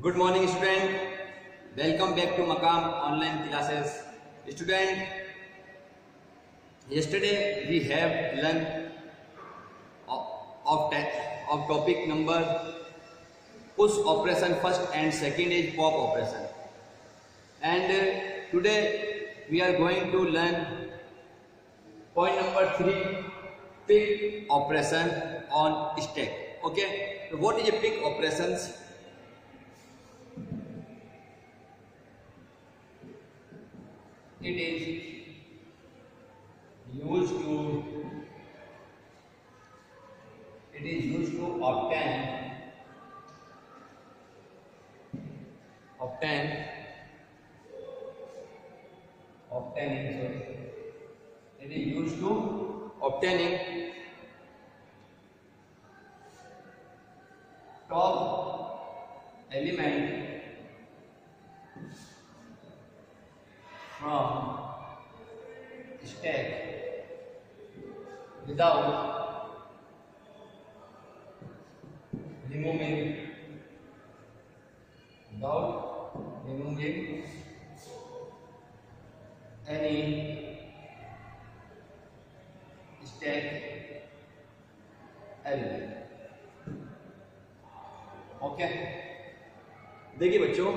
Good morning student, welcome back to Maqam online classes. Student, yesterday we have learned of topic number push operation, first and second is pop operation, and today we are going to learn point number 3, pick operation on stack. Okay, so what is a pick operations? It is used to obtaining top element from stack without removing any stack element. Okay, देखिए बच्चों,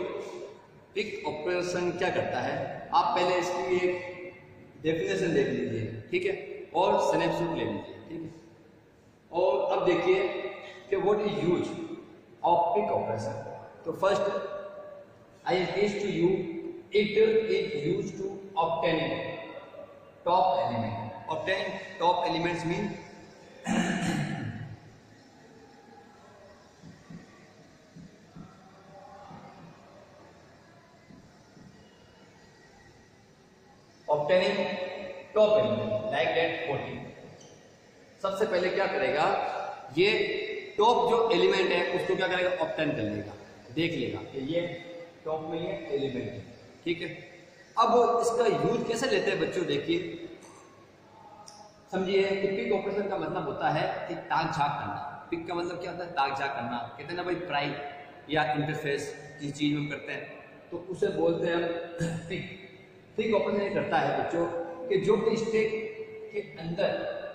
pick operation क्या करता है, आप पहले इसकी एक definition देख लीजिए, ठीक है, और स्नैपशॉट ले लीजिए, ठीक है। और अब देखिए कि what is use of peek operation. तो first I teach to you, it is use to obtaining top element. Obtaining top elements mean obtaining top element like that 40। सबसे पहले क्या करेगा, ये टॉप जो एलिमेंट है उसको क्या करेगा, ऑब्टेन कर लेगा, देख लेगा कि ये टॉप में ये एलिमेंट है, ठीक है। अब इसका यूज कैसे लेते हैं बच्चों, देखिए समझिए कि पिक ऑपरेशन का मतलब होता है कि ताक झाक करना। पिक का मतलब क्या होता है, ताक झाक करना। कहते हैं ना भाई, प्राइम या इंटरफेस किसी चीज में करते हैं तो उसे बोलते हैं हम पिक। पिक ऑपरेशन करता है बच्चों कि जो भी स्टेक के अंदर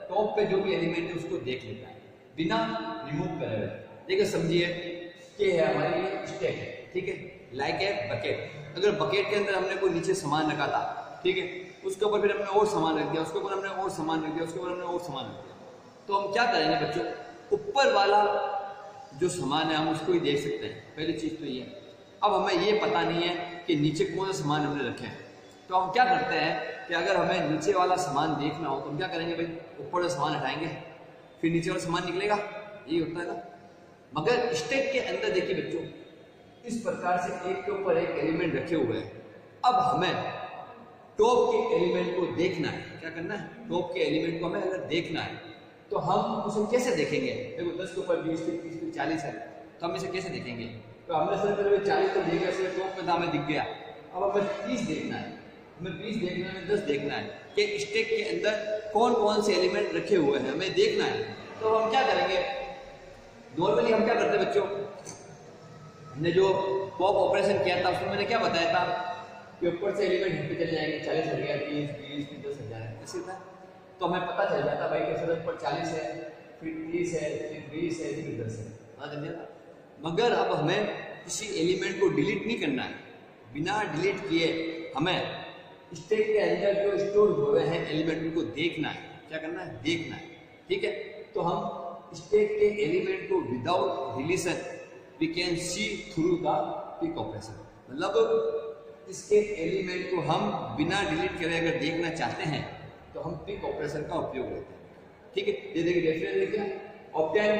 टॉप पे जो भी एलिमेंट है उसको देख लेता है बिना रिमूव करे हुए। देखिए समझिए कि है हमारी ये स्टेक है, ठीक है, लाइक ए बकेट। अगर बकेट के अंदर हमने कोई नीचे सामान रखा था, ठीक है, उसके ऊपर फिर हमने और सामान रख दिया, उसके ऊपर हमने और सामान रख दिया, उसके ऊपर हमने और सामान रख दिया, तो हम क्या करेंगे बच्चों, ऊपर वाला जो सामान है हम उसको ही देख सकते हैं। पहली चीज तो ये। अब हमें ये पता नहीं है कि नीचे कौन सा सामान हमने रखे हैं, तो हम क्या करते हैं कि अगर हमें नीचे वाला सामान देखना हो तो हम क्या करेंगे भाई, ऊपर से सामान हटाएंगे, फिर नीचे वाला सामान निकलेगा, ये होता है ना। मगर स्टेक के अंदर देखिए बच्चों, इस प्रकार से एक के ऊपर एक एलिमेंट रखे हुए हैं। अब हमें टॉप के एलिमेंट को देखना है। क्या करना है, टॉप के एलिमेंट को हमें अगर देखना है तो हम उसे कैसे देखेंगे। देखो 10 के ऊपर 20, 30, 40 है, तो हम इसे कैसे देखेंगे। तो हमने सर पहले 40 तो देख गया, टॉप में हमें दिख गया। अब हमें 30 देखना है, हमें 20 देखना है, हमें 10 देखना है कि स्टेक के अंदर कौन कौन से एलिमेंट रखे हुए हैं, हमें देखना है। तो हम क्या करेंगे, नॉर्मली हम क्या करते हैं बच्चों, हमने जो पॉप ऑपरेशन किया था उसमें मैंने क्या बताया था कि ऊपर से एलिमेंट हिट पे चले जाएंगे, 40 हट गया, 30, 20, 10 हट जाएगा, ऐसे था। तो हमें पता चल जाता भाई कि सर ऊपर 40 है, फिर 30 है, फिर 20 है, फिर 10 है। मगर अब हमें किसी एलिमेंट को डिलीट नहीं करना है। बिना डिलीट किए हमें स्टेक के अंदर जो स्टोर हुए हैं एलिमेंट उनको देखना है। क्या करना है, देखना है, ठीक है। तो हम स्टेक के एलिमेंट को without deletion we can see through the peek operation. मतलब इसके एलिमेंट को हम बिना डिलीट करे अगर देखना चाहते हैं तो हम पिक ऑपरेशन का उपयोग लेते हैं, ठीक है। ये देखिए डेफिनेशन देखिए, obtain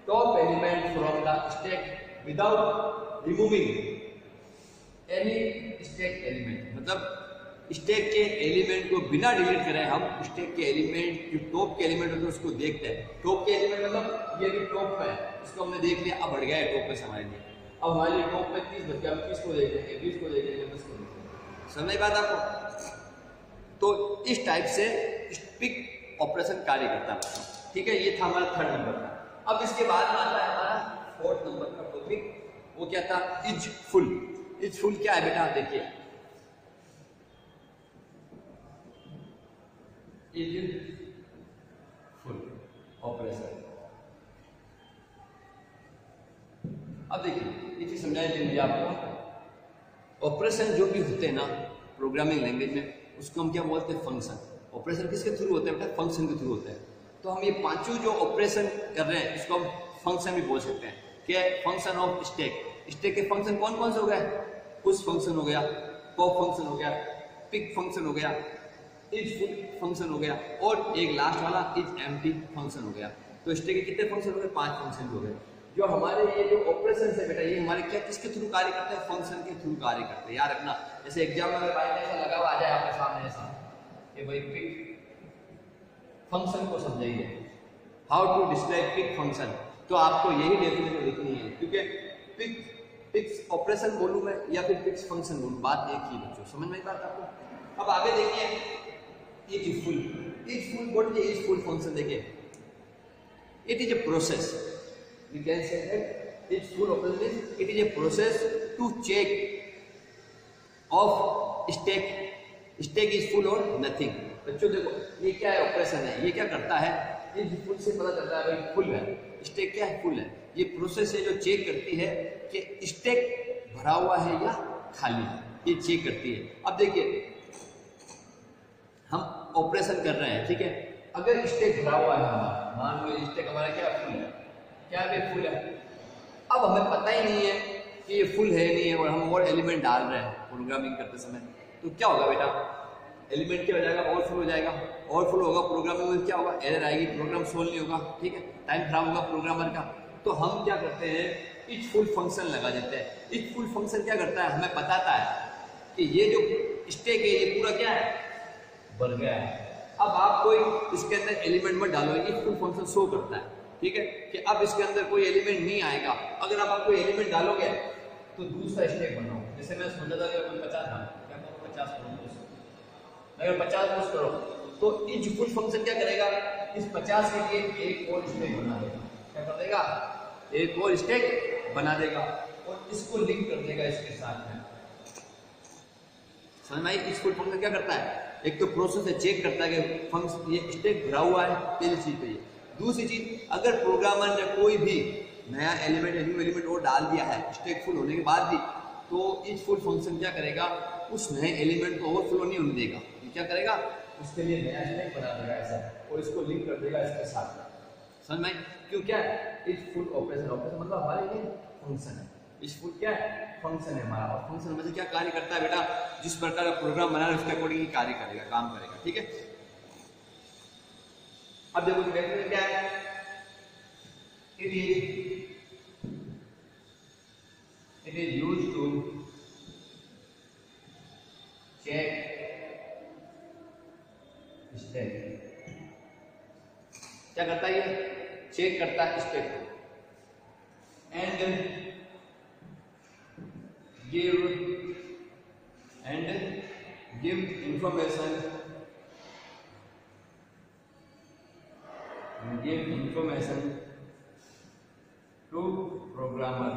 top element from the stack without removing any stack element. मतलब स्टेक के एलिमेंट को बिना डिलीट करें हम स्टेक के एलिमेंट जो टॉप के एलिमेंट होते हैं उसको देखते हैं। टॉप के एलिमेंट मतलब ये भी टॉप पे है, इसको हमने देख लिया, अब बढ़ गया है टॉप पे हमारे लिए। अब हमारे लिए टॉप पे 30 बच गया, हम 30 को देख लेंगे, 20 को देख लेंगे, 10 को देख लेंगे। समझ बात आपको। तो इस टाइप से पिक ऑपरेशन कार्य करता है। ठीक है, ये था हमारा थर्ड नंबर का। अब इसके बाद में आता है हमारा फोर्थ नंबर का टॉपिक, वो क्या था, इज फुल। इज फुल क्या है बेटा, देखिए इज फुल ऑपरेशन। अब देखिए ये चीज समझाई देंगे आपको। ऑपरेशन जो भी होते हैं ना प्रोग्रामिंग लैंग्वेज में, उसको हम क्या बोलते हैं, फंक्शन। ऑपरेशन किसके थ्रू होते हैं बेटा, फंक्शन के थ्रू होते हैं। तो हम ये पांचों जो ऑपरेशन कर रहे हैं इसको हम फंक्शन भी बोल सकते हैं। क्या है, फंक्शन ऑफ स्टैक। स्टैक के फंक्शन कौन कौन से हो गए, पुश फंक्शन हो गया, पॉप फंक्शन हो गया, पिक फंक्शन हो गया, इज फुल फंक्शन हो गया, और एक लास्ट वाला इज एम्प्टी फंक्शन हो गया। तो स्टैक के कितने फंक्शन हो गए, 5 फंक्शन हो गए। जो हमारे ये जो ऑपरेशन है बेटा, ये हमारे क्या किसके थ्रू कार्य करते हैं, फंक्शन के थ्रू कार्य करते हैं। याद रखना, जैसे एग्जाम में अगर ऐसा लगा हुआ आ जाए आपके सामने ऐसा कि भाई पिक फंक्शन को समझाइए, how to describe peek function, तो आपको यही डेफिनेशन लिखनी है। क्योंकि पिक्स ऑपरेशन बोलूं मैं या फिर पिक्स फंक्शन बोलूं, बात एक ही बच्चों, समझ में बात आपको। अब आगे देखिए is full. Is full what is is full function, देखिए it is a process, we can say that its full operation is it is a process to check of stack is full or nothing। बच्चों देखो ये क्या है, operation है। ये क्या करता है, इज फुल से पता चलता है भाई फुल है, स्टैक क्या है, फुल है। ये प्रोसेस है जो चेक करती है कि स्टैक भरा हुआ है या खाली है, ये चेक करती है। अब देखिए हम ऑपरेशन कर रहे हैं, ठीक है, अगर स्टैक भरा हुआ है हमारा, मान लो स्टैक हमारा क्या फुल है, क्या भी फुल है। अब हमें पता ही नहीं है कि ये फुल है नहीं है, और हम और एलिमेंट डाल रहे हैं प्रोग्रामिंग करते समय, तो क्या होगा बेटा, एलिमेंट क्या हो जाएगा, और फुल हो जाएगा। और फुल होगा प्रोग्रामिंग में क्या होगा, एरर आएगी, प्रोग्राम सोल्व नहीं होगा, ठीक है, टाइम खराब होगा प्रोग्रामर का। तो हम क्या करते हैं, इच फुल फंक्शन लगा देते हैं। इच फुल फंक्शन क्या करता है, हमें बताता है कि ये जो स्टैक है ये पूरा क्या है, भर गया है। अब आप कोई इसके अंदर एलिमेंट मत डालो, इच फुल फंक्शन शो करता है, ठीक है, कि अब इसके अंदर कोई एलिमेंट नहीं आएगा। अगर आप कोई एलिमेंट डालोगे तो दूसरा स्टैक बनाओ। जैसे मैं सोचा था कि 50 था, क्या करो 50 करो, अगर 50 पुश करो तो इज फुल फंक्शन क्या करेगा, इस 50 के लिए एक और स्टैक बना देगा। क्या कर देगा, एक और स्टैक बना देगा और इसको लिंक कर देगा इसके साथ में। समझ में आई, इज फुल फंक्शन क्या करता है, एक तो प्रोसेस है, चेक करता है कि फंक्शन ये स्टैक भरा हुआ है, पहली चीज तो ये। दूसरी चीज, अगर प्रोग्रामर ने कोई भी नया एलिमेंट न्यू एलिमेंट और डाल दिया है स्टैक फुल होने के बाद भी, तो इज फुल फंक्शन क्या करेगा, उस नए एलिमेंट को ओवरफ्लो नहीं होने देगा। क्या करेगा, उसके लिए नया स्टैक बना देगा ऐसा, और इसको लिंक कर देगा इसके साथ। समझ में, क्यों, क्या है, इज फुल ऑपरेशन। ऑपरेशन मतलब हमारे लिए फंक्शन है, इज फुल क्या है, फंक्शन है हमारा। और फंक्शन में से क्या कार्य करता है बेटा, जिस प्रकार का प्रोग्राम बना है उसके अकॉर्डिंग कार्य करेगा, काम करेगा, ठीक है। अब देखो डेफिनेशन क्या है, it is used to check stack. क्या करता है ये, चेक करता है स्टैक को, and give information to programmer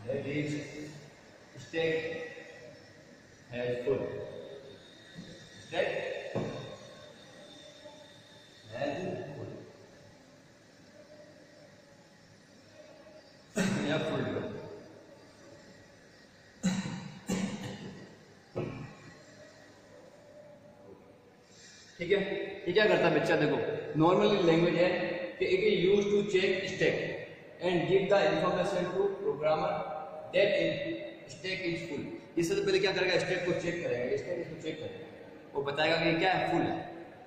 that is stack has full, stack has full, या full। ठीक है, ये क्या करता है बच्चा, देखो नॉर्मली लैंग्वेज है कि it is used to check stack and give the information to programmer that is stack is full. इससे तो पहले क्या करेगा, स्टैक को चेक करेगा, स्टैक इसको चेक करेगा, वो बताएगा कि क्या है, फुल है,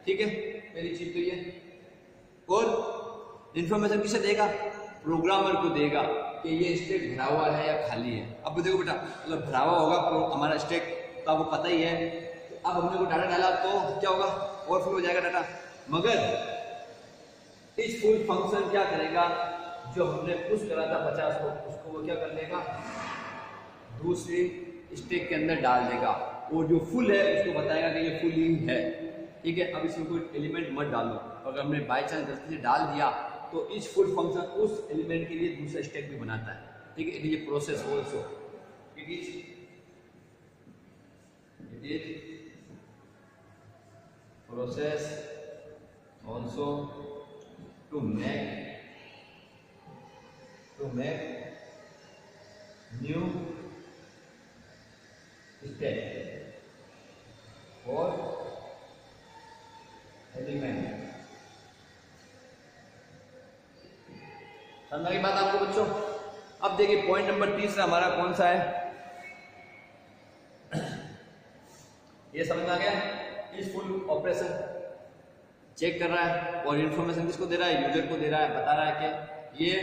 ठीक है, पहली चीज तो ये। और इंफॉर्मेशन किसे देगा, प्रोग्रामर को देगा कि ये स्टैक भरा हुआ है या खाली है। अब देखो बेटा, अगर भरा हुआ होगा हमारा स्टैक तो आपको पता ही है, अब हमने को डाटा डाला तो क्या होगा, ओवरफ्लो हो जाएगा डाटा। मगर इस फुल फंक्शन क्या करेगा, जो हमने पुश करा था 50 को, उसको वो क्या कर लेगा, दूसरी स्टैक के अंदर डाल देगा और जो फुल है उसको बताएगा कि ये फुल ही है। ठीक है, अब इसमें कोई एलिमेंट मत डालो। अगर हमने बाई चांस गलती से डाल दिया तो इस फुल फंक्शन उस एलिमेंट के लिए दूसरा स्टैक भी बनाता है। ठीक है, it is process also, it is process also to make new state or element। समझ की बात आपको बच्चों? अब देखिए पॉइंट नंबर तीसरा हमारा कौन सा है, ये समझ में आ गया। इस फुल ऑपरेशन चेक कर रहा है और इंफॉर्मेशन किसको दे रहा है, यूजर को दे रहा है, बता रहा है कि ये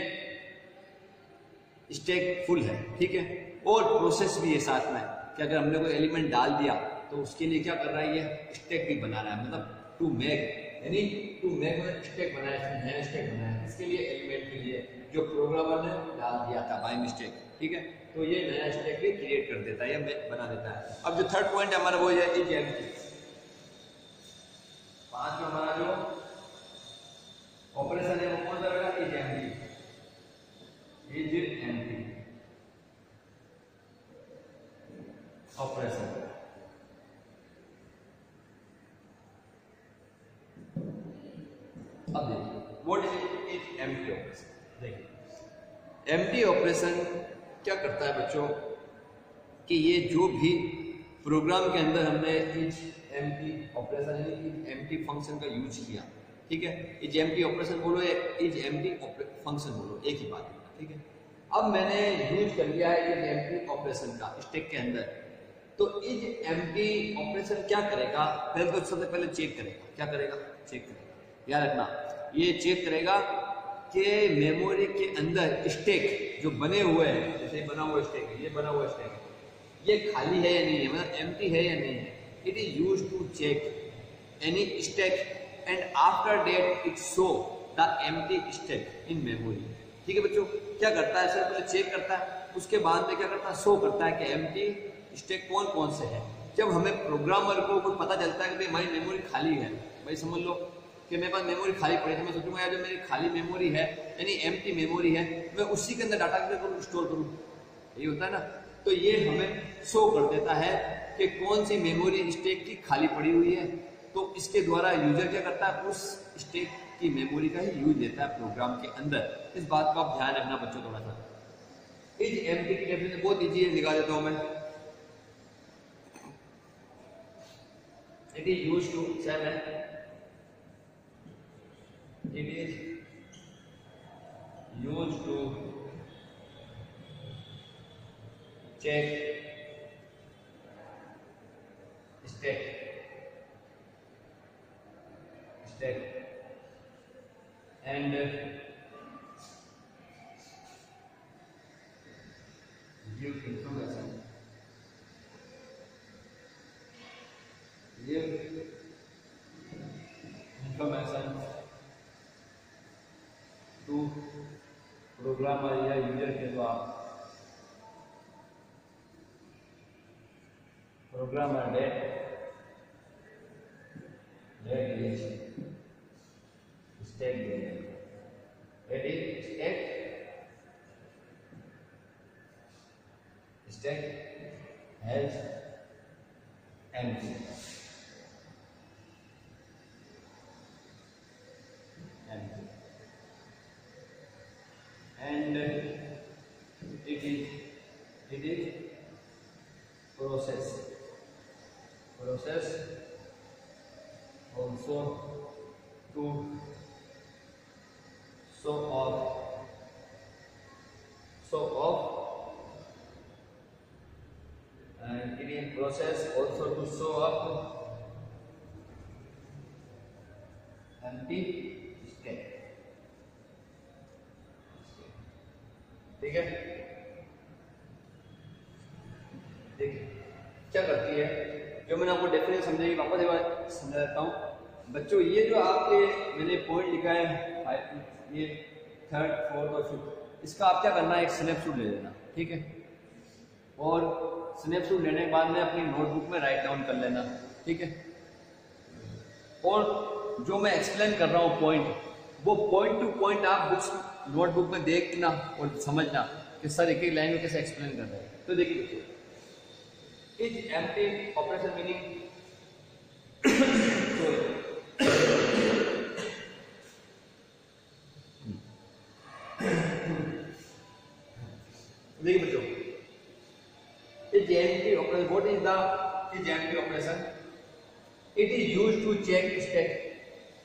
स्टैक फुल है। ठीक है, और प्रोसेस भी है साथ में कि अगर हमने कोई एलिमेंट डाल दिया तो उसके लिए क्या कर रहा है, ये स्टैक भी बना रहा है। मतलब टू मेक, यानी टू मेक मतलब स्टैक बनाया, नया स्टैक बनाया, इसके लिए एलिमेंट के लिए जो प्रोग्रामर ने डाल दिया था बाय मिस्टेक। ठीक है, तो ये नया स्टैक भी क्रिएट कर देता है या बना देता है। अब जो थर्ड पॉइंट है हमारा वो है इज एम्प्टी। पांच में हमारा जो ऑपरेशन है वो कौन सा रहेगा, is empty, is empty operation. अब देखिए व्हाट इज एम्प्टी ऑपरेशन। देखिए एम्प्टी ऑपरेशन क्या करता है बच्चों कि ये जो भी प्रोग्राम के अंदर हमने इज एम्प्टी ऑपरेशन यानी इज एम्प्टी फंक्शन का यूज किया। ठीक है, इज एम्प्टी ऑपरेशन बोलो या इज एम्प्टी फंक्शन बोलो, एक ही बात है। ठीक है, अब मैंने यूज कर लिया है इज एम्प्टी ऑपरेशन का स्टैक के अंदर, तो इज एम्प्टी ऑपरेशन क्या करेगा, पहले तो सबसे पहले चेक करेगा। क्या करेगा, चेक करेगा। याद रखना, ये चेक करेगा कि मेमोरी के अंदर स्टैक जो बने हुए हैं, जैसे बना हुआ स्टैक है, ये बना हुआ स्टैक है, ये खाली है या नहीं है, मतलब एम्प्टी है या नहीं है। It is used to check any stack and after that it show the empty stack in memory. ठीक है बच्चों, क्या करता है, सर पहले चेक करता है, उसके बाद में क्या करता है, शो करता है कि एम्प्टी स्टैक कौन कौन से है। जब हमें प्रोग्रामर को कुछ पता चलता है कि हमारी मेमोरी खाली है, भाई समझ लो कि मेरे पास मेमोरी खाली पड़ी है, मैं सोचूंगा यार जो मेरी खाली मेमोरी है यानी एम्प्टी मेमोरी है, मैं उसी के अंदर डाटा स्टोर करूँ, ये होता है ना। तो ये हमें शो कर देता है कि कौन सी मेमोरी स्टैक की खाली पड़ी हुई है। तो इसके द्वारा यूजर क्या करता है, उस स्टैक की मेमोरी का ही यूज लेता है प्रोग्राम के अंदर। इस बात का आप ध्यान रखना बच्चों थोड़ा सा। इज एम्प्टी की डेफिनेशन बहुत इजी है, निकाल देता हूं मैं। It is used to same है, it is used to check stack and give information to programmer या यूजर के द्वारा, programmer that is stack has empty and it is process also to show off and it is process also to show up empty stack। ठीक है, देखिए क्या करती है, जो मैंने आपको डेफिनेशन समझाई वापस एक बार समझा देता हूँ बच्चों। ये जो आपके मैंने पॉइंट लिखा है, ये थर्ड फोर्थ और फिफ्थ, इसका आप क्या करना है, एक स्नैपशॉट ले लेना। ठीक है, और स्नैपशॉट लेने के बाद में अपनी नोटबुक में राइट डाउन कर लेना, ठीक है। और जो मैं एक्सप्लेन कर रहा हूँ पॉइंट, वो पॉइंट टू पॉइंट आप बुक्स नोटबुक में देखना और समझना कि सर एक एक लाइन में कैसे एक्सप्लेन कर रहे हैं। तो देखिए, इज एम्प्टी ऑपरेशन मीनिंग देखिए बच्चों, is empty operation, what is the is empty operation? It is used to check stack.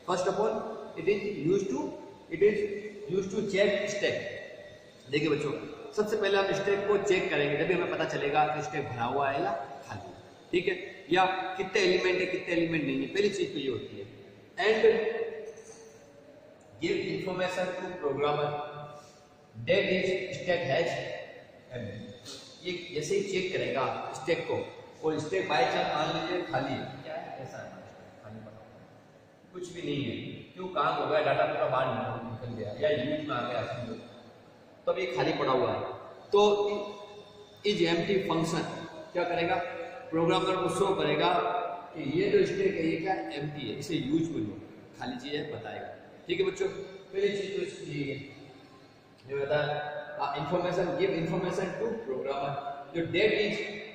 First of all, it is used to check stack. देखिए बच्चों, सबसे पहले हम स्टैक को चेक करेंगे, तभी हमें पता चलेगा कि स्टैक भरा हुआ है या खाली, ठीक है, या कितने एलिमेंट है कितने एलिमेंट नहीं है। पहली चीज तो ये होती है। And give information to programmer that is stack has, ये ऐसे ही चेक करेगा स्टैक को, और स्टैक बाय चांस मान लीजिए खाली है, ऐसा है खाली पड़ा कुछ भी नहीं है, क्यों काम हो गया, डाटा पूरा बाहर निकल गया या यूज में आ गया समझो, तब ये खाली पड़ा हुआ है। तो इज एम्प्टी फंक्शन क्या करेगा, प्रोग्रामर को शो करेगा कि ये जो स्टैक है ये क्या एम्प्टी है, इसे यूज कर लो, खाली चीज है बताएगा, ठीक है बच्चों। पहली चीज तो इसकी ये बताया, information, give information to programmer जो that is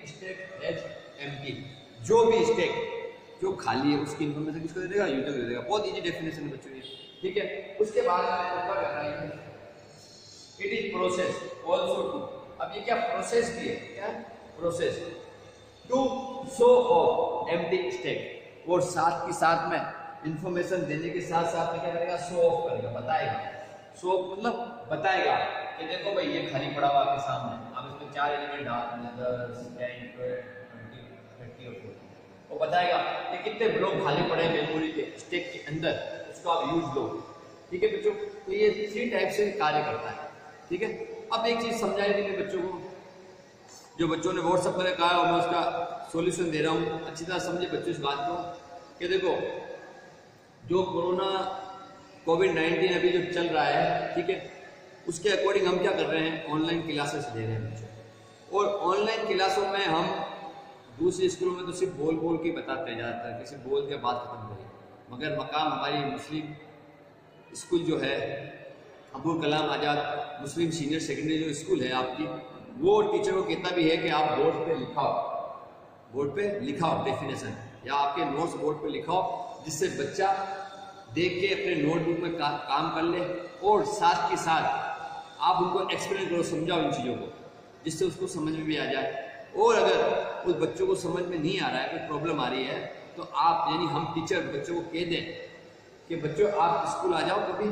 stack has empty, जो भी स्टैक जो खाली है उसकी इंफॉर्मेशन किसको दे देगा, यूजर दे देगा। बहुत इजी डेफिनेशन है बच्चों ये, ठीक है। उसके बाद में ऊपर कर रहा है it is process also to, अब ये क्या प्रोसेस भी है, क्या process to show of empty stack, और साथ के साथ में इंफॉर्मेशन देने के साथ साथ में क्या करेगा, शो ऑफ करेगा, बताएगा। शो मतलब बताएगा कि देखो भाई ये खाली पड़ा हुआ आपके सामने, अब इसमें 4 एलिमेंट डाल 10 10 20 30 और 40, वो बताएगा कि कितने ब्लॉक खाली पड़े हैं मेमोरी के स्टैक के अंदर, उसको आप यूज लो, ठीक है बच्चों। तो ये 3 टाइप से कार्य करता है, ठीक है। अब एक चीज समझाई थी बच्चों को, जो बच्चों ने व्हाट्सएप में कहा और मैं उसका सॉल्यूशन दे रहा हूँ, अच्छी तरह समझे बच्चों इस बात को कि देखो जो कोरोना कोविड-19 अभी जो चल रहा है, ठीक है, उसके अकॉर्डिंग हम क्या कर रहे हैं, ऑनलाइन क्लासेस ले रहे हैं बच्चों। और ऑनलाइन क्लासों में हम दूसरे स्कूलों में तो सिर्फ बोल बोल के बताते हैं ज़्यादातर, किसी बोल के बात खत्म करें, मगर मकाम हमारी मुस्लिम स्कूल जो है अब्दुल कलाम आज़ाद मुस्लिम सीनियर सेकेंडरी जो स्कूल है आपकी, वो टीचर को कहता भी है कि आप बोर्ड पे लिखाओ डेफिनेशन, या आपके नोट्स बोर्ड पे लिखाओ, जिससे बच्चा देख के अपने नोटबुक में काम कर ले, और साथ के साथ आप उनको एक्सप्लेन करो, समझाओ इन चीज़ों को, जिससे उसको समझ में भी आ जाए। और अगर उस बच्चों को समझ में नहीं आ रहा है, कोई प्रॉब्लम आ रही है, तो आप यानी हम टीचर बच्चों को कह दें कि बच्चों आप स्कूल आ जाओ कभी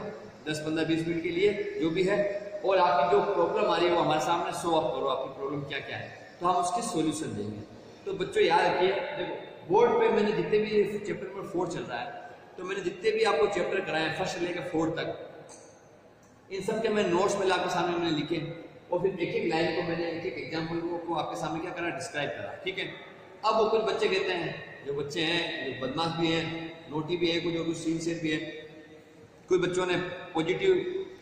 10 15 20 मिनट के लिए जो भी है, और आपकी जो प्रॉब्लम आ रही है वो हमारे सामने शो अप करो, आपकी प्रॉब्लम क्या क्या है, तो हम उसके सॉल्यूशन देंगे। तो बच्चों याद रखिए, देखो बोर्ड पे मैंने जितने भी चैप्टर नंबर 4 चल रहा है, तो मैंने जितने भी आपको चैप्टर कराए फर्स्ट से लेकर 4 तक, इन सब के मैं नोट्स में लाके सामने मैंने लिखे, और फिर एक एक लाइन को मैंने एक एक एग्जाम्पल को आपके सामने क्या करा, डिस्क्राइब करा, ठीक है। अब वो कुछ बच्चे कहते हैं, जो बच्चे हैं जो बदमाश भी हैं, नोटी भी है, कुछ सिंसियर भी है, कोई बच्चों ने पॉजिटिव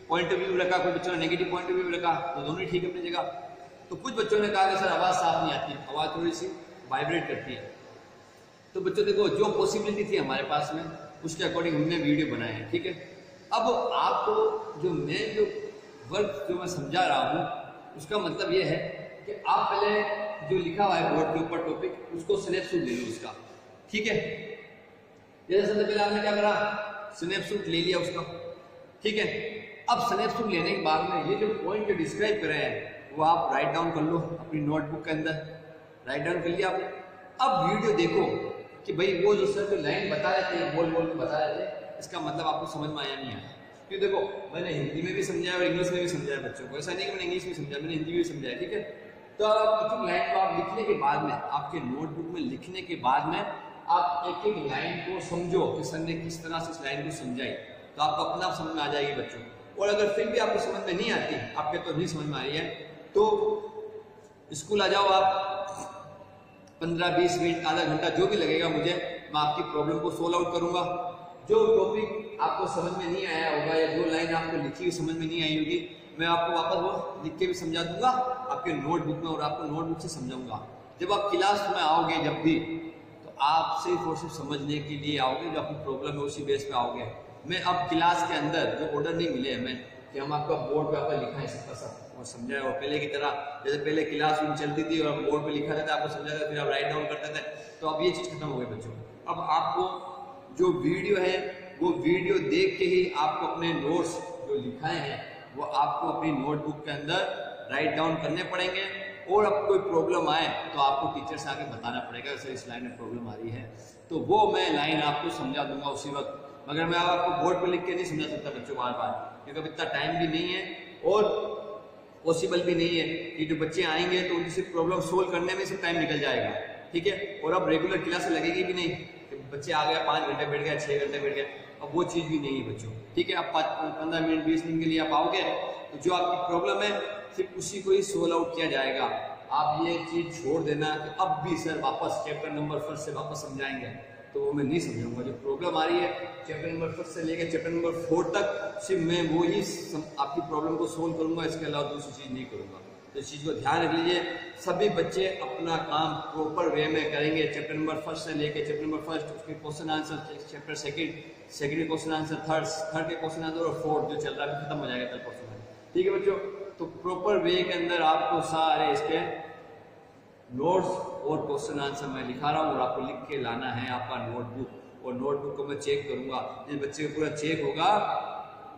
पॉइंट ऑफ व्यू रखा, कुछ बच्चों ने नेगेटिव पॉइंट ऑफ व्यू रखा, तो दोनों ही ठीक है अपनी जगह। तो कुछ बच्चों ने कहा कि सर आवाज़ साफ नहीं आती, आवाज़ थोड़ी सी वाइब्रेट करती है। तो बच्चों देखो जो पॉसिबिलिटी थी हमारे पास में, उसके अकॉर्डिंग हमने वीडियो बनाए हैं, ठीक है। अब आपको जो मैं जो वर्क जो मैं समझा रहा हूँ, उसका मतलब ये है कि आप पहले जो लिखा हुआ है बोर्ड के ऊपर टॉपिक, उसको स्नैपशॉट ले लो उसका, ठीक है। जैसे सबसे पहले आपने क्या करा, स्नैपशॉट ले लिया उसका, ठीक है। अब स्नैपशॉट लेने के बाद में ये जो पॉइंट जो डिस्क्राइब कर रहे हैं वो आप राइट डाउन कर लो अपनी नोटबुक के अंदर, राइट डाउन कर लिया आपने। अब वीडियो देखो कि भाई वो जो सर जो लाइन बता रहे थे, बोल बोल के बता रहे थे, इसका मतलब आपको समझ में आया नहीं आया। क्यों देखो मैंने हिंदी में भी समझाया और इंग्लिश में भी समझाया बच्चों को, ऐसा नहीं कि मैंने इंग्लिश में समझाया, मैंने हिंदी में भी समझाया, ठीक है। तो आप एक लाइन को आप लिखने के बाद में, आपके नोटबुक में लिखने के बाद में आप एक एक लाइन को समझो कि सर ने किस तरह से इस लाइन को समझाई, तो आपको अपना समझ में आ जाएगी बच्चों। और अगर फिर भी आपको समझ में नहीं आती, आपके तो नहीं समझ में आ रही है, तो स्कूल आ जाओ आप, 15-20 मिनट आधा घंटा जो भी लगेगा मुझे, मैं आपकी प्रॉब्लम को सोल्व आउट करूंगा। जो टॉपिक आपको समझ में नहीं आया होगा या जो लाइन आपको लिखी हुई समझ में नहीं आई होगी, मैं आपको वापस वो लिख के भी समझा दूंगा आपके नोटबुक में और आपको नोटबुक से समझाऊंगा। जब आप क्लास में आओगे जब भी, तो आप सिर्फ और सिर्फ समझने के लिए आओगे, जो आपकी प्रॉब्लम है उसी बेस पे आओगे। मैं अब क्लास के अंदर जो ऑर्डर नहीं मिले हमें कि हम आपका बोर्ड पे आपका लिखा है सबका सब और समझाए, और पहले की तरह जैसे पहले क्लास रूम चलती थी और बोर्ड पे लिखा रहता आपको समझाया था, फिर आप राइट डाउन करते थे, तो अब ये चीज़ खत्म हो गई बच्चों। अब आपको जो वीडियो है वो वीडियो देख के ही आपको अपने नोट्स जो लिखाए हैं वो आपको अपनी नोटबुक के अंदर राइट डाउन करने पड़ेंगे, और अब कोई प्रॉब्लम आए तो आपको टीचर से आके बताना पड़ेगा सर इस लाइन में प्रॉब्लम आ रही है, तो वो मैं लाइन आपको समझा दूंगा उसी वक्त। मगर मैं आपको बोर्ड पे लिख के नहीं समझा सकता बच्चों बार बार, क्योंकि अब इतना टाइम भी नहीं है और पॉसिबल भी नहीं है कि जो बच्चे आएंगे तो उनकी सिर्फ प्रॉब्लम सोल्व करने में सिर्फ टाइम निकल जाएगा, ठीक है। और अब रेगुलर क्लास लगेगी भी नहीं, बच्चे आ गए 5 घंटे बैठ गए 6 घंटे बैठ गए, अब वो चीज़ भी नहीं है बच्चों, ठीक है। आप 15 मिनट 20 मिनट के लिए आप आओगे तो जो आपकी प्रॉब्लम है सिर्फ उसी को ही सोल्व आउट किया जाएगा। आप ये चीज़ छोड़ देना कि अब भी सर वापस चैप्टर नंबर 1 से वापस समझाएंगे, तो वो मैं नहीं समझाऊंगा। जो प्रॉब्लम आ रही है चैप्टर नंबर 1 से लेकर चैप्टर नंबर 4 तक सिर्फ मैं वो ही आपकी प्रॉब्लम को सोल्व करूंगा, इसके अलावा दूसरी चीज़ नहीं करूंगा। तो इस चीज़ को ध्यान रख लीजिए, सभी बच्चे अपना काम प्रॉपर वे में करेंगे। चैप्टर नंबर 1 से लेकर चैप्टर नंबर 1 उसके क्वेश्चन आंसर, चैप्टर सेकंड के क्वेश्चन आंसर, थर्ड के क्वेश्चन आंसर और फोर्थ जो चल रहा है खत्म हो जाएगा कल परसों में, ठीक है बच्चों। तो प्रॉपर वे के अंदर आपको सारे इसके नोट्स और क्वेश्चन आंसर मैं लिखा रहा हूँ और आपको लिख के लाना है आपका नोटबुक, और नोटबुक को मैं चेक करूंगा। जिस बच्चे का पूरा चेक होगा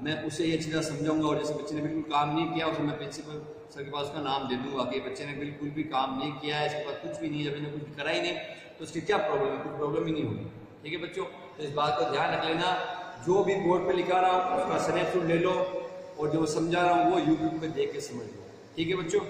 मैं उसे ये अच्छी तरह समझाऊंगा, और जैसे बच्चे ने बिल्कुल काम नहीं किया उसे मैं प्रिंसिपल सर के पास उसका नाम दे दूंगा कि बच्चे ने बिल्कुल भी काम नहीं किया है, इसके पास कुछ भी नहीं है, जब इन्हें कुछ करा ही नहीं तो उसकी क्या प्रॉब्लम है, कुछ प्रॉब्लम ही नहीं होगी, ठीक है बच्चों। तो इस बात को ध्यान रख लेना, जो भी बोर्ड पे लिखा रहा हूँ उसका स्नैपशॉट ले लो, और जो समझा रहा हूँ वो यूट्यूब पे देख के समझ लो, ठीक है बच्चों।